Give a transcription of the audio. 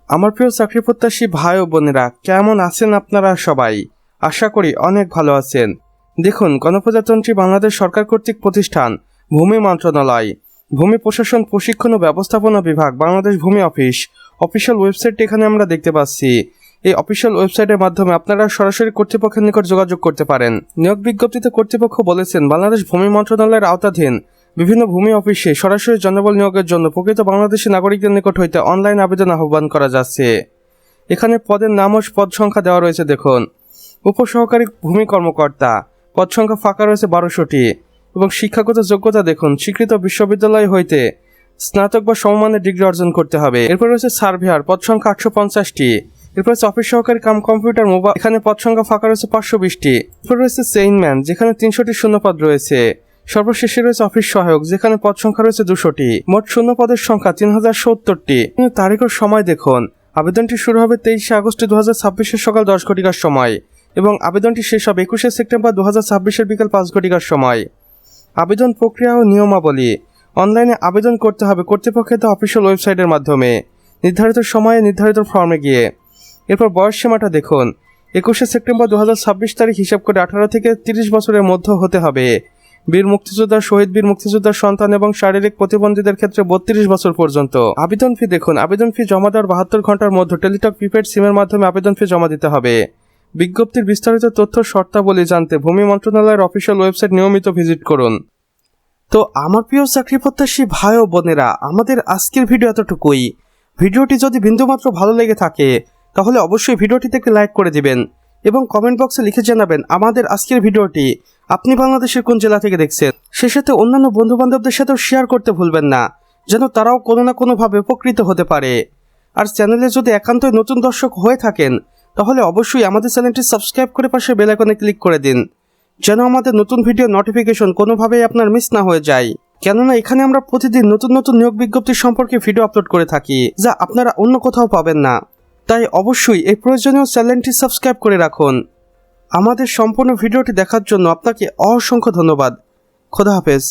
আমার প্রিয় চাকরি প্রত্যাশী ভাই ও বোনেরা, কেমন আছেন আপনারা সবাই? আশা করি অনেক ভালো আছেন। দেখুন, গণপ্রজাতন্ত্রী বাংলাদেশ সরকার কর্তৃক প্রতিষ্ঠান ভূমি মন্ত্রণালয়, ভূমি প্রশাসন প্রশিক্ষণ ও ব্যবস্থাপনা বিভাগ, বাংলাদেশ ভূমি অফিস অফিসিয়াল ওয়েবসাইটটি এখানে আমরা দেখতে পাচ্ছি। এই অফিসিয়াল ওয়েবসাইটের মাধ্যমে আপনারা সরাসরি কর্তৃপক্ষের নিকট যোগাযোগ করতে পারেন। নিয়োগ বিজ্ঞপ্তিতে কর্তৃপক্ষ বলেছেন, বাংলাদেশ ভূমি মন্ত্রণালয়ের আওতাধীন বিভিন্ন ভূমি অফিসে সরাসরি জনবল নিয়োগের জন্য প্রকৃত বাংলাদেশি নাগরিকদের নিকট হইতে অনলাইন আবেদন আহ্বান করা যাচ্ছে। এখানে পদের নাম ও পদ সংখ্যা দেওয়া রয়েছে। দেখুন, উপসহকারী ভূমি কর্মকর্তা, পদ সংখ্যা ফাঁকা রয়েছে 1200টি এবং শিক্ষাগত যোগ্যতা দেখুন, স্বীকৃত বিশ্ববিদ্যালয় হইতে স্নাতক বা সমমানের ডিগ্রি অর্জন করতে হবে। এরপর রয়েছে সার্ভেয়ার, পদ সংখ্যা 850টি। এরপর রয়েছে অফিস সহকারী কাম কম্পিউটার মোবাইল, এখানে পদ সংখ্যা ফাঁকা রয়েছে 520টি। এরপর রয়েছে চেইনম্যান, যেখানে 300টি শূন্যপদ রয়েছে। সর্বশেষে রয়েছে অফিস সহায়ক, যেখানে পদ সংখ্যা রয়েছে 200টি। মোট শূন্য পদের সংখ্যা 3070টি। তারিখ ও সময় দেখুন, আবেদনটি শুরু হবে 23 আগস্ট 2026 সকাল 10 ঘটিকার সময় এবং আবেদনটি শেষ হবে 21 সেপ্টেম্বর 2026 বিকাল 5 ঘটিকার সময়। আবেদন প্রক্রিয়া ও নিয়মাবলী, অনলাইনে আবেদন করতে হবে কর্তৃপক্ষের অফিসিয়াল ওয়েবসাইটের মাধ্যমে নির্ধারিত সময়ে নির্ধারিত ফর্মে গিয়ে। এরপর বয়স সীমাটা দেখুন, 21 সেপ্টেম্বর 2026 তারিখ হিসাব করে 18 থেকে 30 বছরের মধ্যে হতে হবে। বীর মুক্তিযোদ্ধা, শহীদ বীর মুক্তিযোদ্ধার সন্তান এবং শারীরিক প্রতিবন্ধীদের ক্ষেত্রে 32 বছর পর্যন্ত। আবেদন ফি দেখুন, আবেদন ফি জমা দেওয়ার 72 ঘন্টার মধ্যে টেলিটক প্রিপেড সিমের মাধ্যমে আবেদন ফি জমা দিতে হবে। বিজ্ঞপ্তির বিস্তারিত তথ্য শর্তাবলী জানতে ভূমি মন্ত্রণালয়ের অফিসিয়াল ওয়েবসাইট নিয়মিত ভিজিট করুন। তো আমার প্রিয় চাকরি প্রত্যাশী ভাই ও বোনেরা, আমাদের আজকের ভিডিও এতটুকুই। ভিডিওটি যদি বিন্দুমাত্র ভালো লেগে থাকে তাহলে অবশ্যই ভিডিওটিতে একটি লাইক করে দিবেন এবং কমেন্ট বক্সে লিখে জানাবেন আমাদের আজকের ভিডিওটি আপনি বাংলাদেশের কোন জেলা থেকে দেখছেন। সে সাথে অন্যান্য বন্ধুবান্ধবদের সাথেও শেয়ার করতে ভুলবেন না, যেন তারাও কোনো না কোনোভাবে উপকৃত হতে পারে। আর চ্যানেলে যদি একান্তই নতুন দর্শক হয়ে থাকেন তাহলে অবশ্যই আমাদের চ্যানেলটি সাবস্ক্রাইব করে পাশে বেল আইকনে ক্লিক করে দিন, যেন আমাদের নতুন ভিডিও নোটিফিকেশন কোনোভাবেই আপনার মিস না হয়ে যায়। কেননা এখানে আমরা প্রতিদিন নতুন নতুন নিয়োগ বিজ্ঞপ্তি সম্পর্কে ভিডিও আপলোড করে থাকি, যা আপনারা অন্য কোথাও পাবেন না। তাই অবশ্যই এই প্রয়োজনীয় চ্যানেলটি সাবস্ক্রাইব করে রাখুন। আমাদের সম্পূর্ণ ভিডিওটি দেখার জন্য আপনাকে অসংখ্য ধন্যবাদ। খোদা হাফেজ।